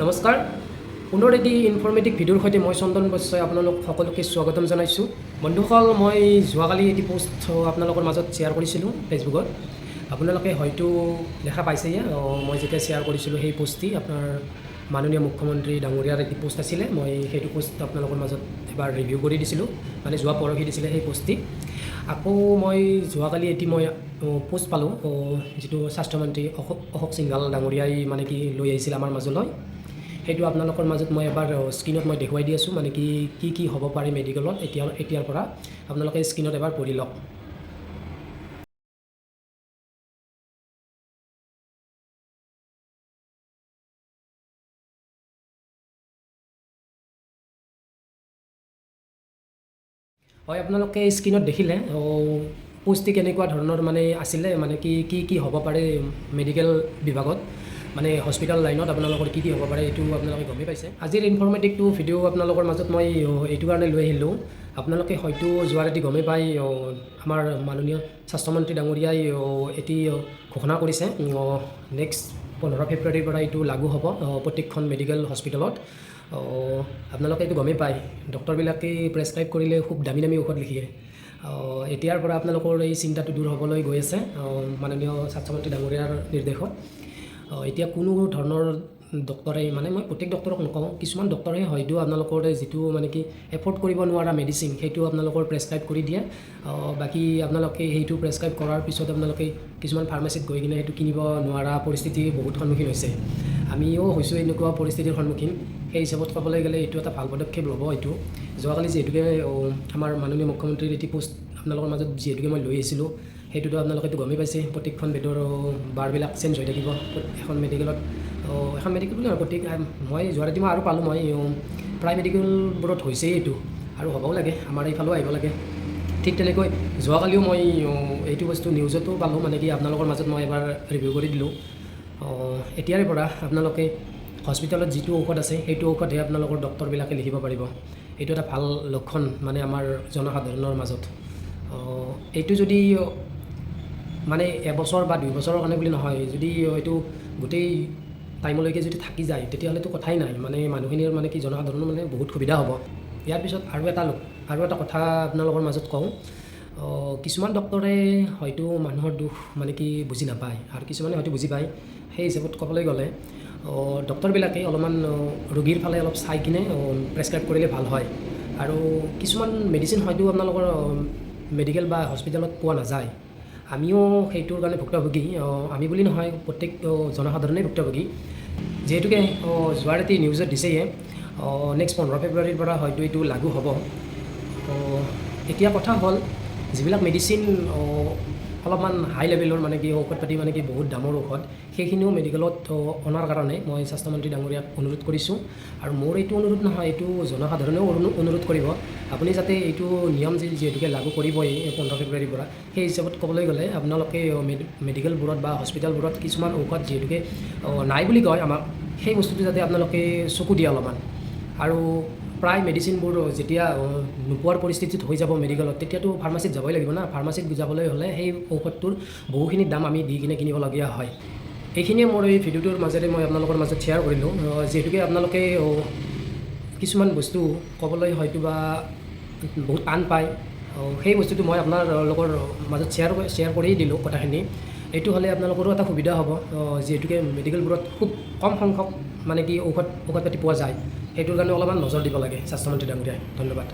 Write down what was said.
নমস্কাৰ পুনৰ এটি ইনফৰ্মেটিভ ভিডিঅ'ৰ সৈতে মই চন্দন বৈশ্যই আপোনালোক সকলোকে স্বাগতম জনাইছোঁ বন্ধুসকল মই যোৱাকালি এটি পোষ্ট আপোনালোকৰ মাজত শ্বেয়াৰ কৰিছিলোঁ ফেচবুকত আপোনালোকে হয়তো দেখা পাইছেই মই যেতিয়া শ্বেয়াৰ কৰিছিলোঁ সেই পোষ্টটি আপোনাৰ মাননীয় মুখ্যমন্ত্ৰী ডাঙৰীয়াৰ এটি পোষ্ট আছিলে মই সেইটো পোষ্ট আপোনালোকৰ মাজত এবাৰ ৰিভিউ কৰি দিছিলোঁ মানে যোৱা পৰহি দিছিলে সেই পোষ্টটি আকৌ মই যোৱাকালি এটি মই পোষ্ট পালোঁ যিটো স্বাস্থ্যমন্ত্ৰী অশোক সিংঘাল ডাঙৰীয়াই মানে কি লৈ আহিছিল আমাৰ মাজলৈ সেইটো আপোনালোকৰ মাজত মই এবাৰ স্ক্ৰীনত মই দেখুৱাই দি আছোঁ মানে কি হ'ব পাৰে মেডিকেলত এতিয়াৰ পৰা আপোনালোকে স্ক্ৰীনত এবাৰ পঢ়ি লওক হয় আপোনালোকে স্ক্ৰীনত দেখিলে পোষ্টটি কেনেকুৱা ধৰণৰ মানে আছিলে মানে কি হ'ব পাৰে মেডিকেল বিভাগত মানে হস্পিটেল লাইনত আপোনালোকৰ কি হ'ব পাৰে এইটো আপোনালোকে গমেই পাইছে আজিৰ ইনফৰ্মেটিভটো ভিডিঅ' আপোনালোকৰ মাজত মই এইটো কাৰণে লৈ আহিলোঁ আপোনালোকে হয়তো যোৱা ৰাতি গমেই পাই আমাৰ মাননীয় স্বাস্থ্যমন্ত্ৰী ডাঙৰীয়াই এটি ঘোষণা কৰিছে নেক্সট 15 ফেব্ৰুৱাৰীৰ পৰা এইটো লাগু হ'ব প্ৰত্যেকখন মেডিকেল হস্পিটেলত আপোনালোকে এইটো গমেই পায় ডক্টৰবিলাকে প্ৰেছক্ৰাইব কৰিলে খুব দামী ঔষধ লিখে এতিয়াৰ পৰা আপোনালোকৰ এই চিন্তাটো দূৰ হ'বলৈ গৈ আছে মাননীয় স্বাস্থ্যমন্ত্ৰী ডাঙৰীয়াৰ নিৰ্দেশত এতিয়া কোনো ধৰণৰ ডক্টৰে মানে মই প্ৰত্যেক ডক্টৰক নকওঁ কিছুমান ডক্টৰে হয়তো আপোনালোকৰ যিটো মানে কি এফৰ্ড কৰিব নোৱাৰা মেডিচিন সেইটো আপোনালোকৰ প্ৰেছক্ৰাইব কৰি দিয়ে বাকী আপোনালোকে সেইটো প্ৰেছক্ৰাইব কৰাৰ পিছত আপোনালোকে কিছুমান ফাৰ্মাচীত গৈ কিনে সেইটো কিনিব নোৱাৰা পৰিস্থিতি বহুত সন্মুখীন হৈছে আমিও হৈছোঁ এনেকুৱা পৰিস্থিতিৰ সন্মুখীন সেই হিচাপত ক'বলৈ গ'লে এইটো এটা ভাল পদক্ষেপ ল'ব এইটো যোৱাকালি যিহেতুকে আমাৰ মাননীয় মুখ্যমন্ত্ৰীৰ এটি পোষ্ট আপোনালোকৰ মাজত যিহেতুকে মই লৈ আহিছিলোঁ সেইটোতো আপোনালোকেতো গমেই পাইছে প্ৰত্যেকখন বেডৰ বাৰবিলাক চেঞ্জ হৈ থাকিব এখন মেডিকেলত এখন মেডিকেল বুলি নহয় প্ৰত্যেক মই যোৱা ৰাতি মই আৰু পালোঁ মই প্ৰায় মেডিকেলবোৰত হৈছেই এইটো আৰু হ'বও লাগে আমাৰ এইফালেও আহিব লাগে ঠিক তেনেকৈ যোৱাকালিও মই এইটো বস্তু নিউজতো পালোঁ মানে কি আপোনালোকৰ মাজত মই এবাৰ ৰিভিউ কৰি দিলোঁ এতিয়াৰে পৰা আপোনালোকে হস্পিটেলত যিটো ঔষধ আছে সেইটো ঔষধহে আপোনালোকৰ ডক্টৰবিলাকে লিখিব পাৰিব এইটো এটা ভাল লক্ষণ মানে আমাৰ জনসাধাৰণৰ মাজত এইটো যদি মানে এবছৰ বা 2 বছৰৰ কাৰণে বুলি নহয় যদি এইটো গোটেই টাইমলৈকে যদি থাকি যায় তেতিয়াহ'লেতো কথাই নাই মানে মানুহখিনিৰ মানে কি জনসাধাৰণৰ মানে বহুত সুবিধা হ'ব ইয়াৰ পিছত আৰু এটা কথা আপোনালোকৰ মাজত কওঁ কিছুমান ডক্টৰে হয়তো মানুহৰ দুখ মানে কি বুজি নাপায় আৰু কিছুমানে হয়তো বুজি পায় সেই হিচাপত ক'বলৈ গ'লে ডক্টৰবিলাকে অলপমান ৰোগীৰ ফালে অলপ চাই কিনে প্ৰেছক্ৰাইব কৰিলে ভাল হয় আৰু কিছুমান মেডিচিন হয়তো আপোনালোকৰ মেডিকেল বা হস্পিটেলত পোৱা নাযায় আমিও সেইটোৰ কাৰণে ভুক্তভোগী আমি বুলি নহয় প্ৰত্যেক জনসাধাৰণেই ভুক্তভোগী যিহেতুকে যোৱা ৰাতি নিউজত দিছেয়ে নেক্সট 15 ফেব্ৰুৱাৰীৰ পৰা হয়তো এইটো লাগু হ'ব এতিয়া কথা হ'ল যিবিলাক মেডিচিন অলপমান হাই লেভেলৰ মানে কি ঔষধ পাতি মানে কি বহুত দামৰ ঔষধ সেইখিনিও মেডিকেলত অনাৰ কাৰণে মই স্বাস্থ্যমন্ত্ৰী ডাঙৰীয়াক অনুৰোধ কৰিছোঁ আৰু মোৰ এইটো অনুৰোধ নহয় এইটো জনসাধাৰণেও অনুৰোধ কৰিব আপুনি যাতে এইটো নিয়ম যিহেতুকে লাগু কৰিবই 15 ফেব্ৰুৱাৰীৰ পৰা সেই হিচাপত ক'বলৈ গ'লে আপোনালোকে মেডিকেলবোৰত বা হস্পিটেলবোৰত কিছুমান ঔষধ যিহেতুকে নাই বুলি কয় আমাক সেই বস্তুটো যাতে আপোনালোকে চকু দিয়ে অলপমান আৰু প্ৰায় মেডিচিনবোৰ যেতিয়া নোপোৱাৰ পৰিস্থিতিত হৈ যাব মেডিকেলত তেতিয়াতো ফাৰ্মাচীত যাবই লাগিব না ফাৰ্মাচীত যাবলৈ হ'লে সেই ঔষধটোৰ বহুখিনি দাম আমি দি কিনে কিনিবলগীয়া হয় এইখিনিয়ে মোৰ এই ভিডিঅ'টোৰ মাজেৰে মই আপোনালোকৰ মাজত শ্বেয়াৰ কৰিলোঁ যিহেতুকে আপোনালোকে কিছুমান বস্তু ক'বলৈ হয়তো বা বহুত টান পায় সেই বস্তুটো মই আপোনালোকৰ মাজত শ্বেয়াৰ কৰি দিলোঁ কথাখিনি এইটো হ'লে আপোনালোকৰো এটা সুবিধা হ'ব যিহেতুকে মেডিকেলবোৰত খুব কম সংখ্যক মানে কি ঔষধ পাতি পোৱা যায় সেইটোৰ কাৰণে অলপমান নজৰ দিব লাগে স্বাস্থ্যমন্ত্ৰী ডাঙৰীয়াই ধন্যবাদ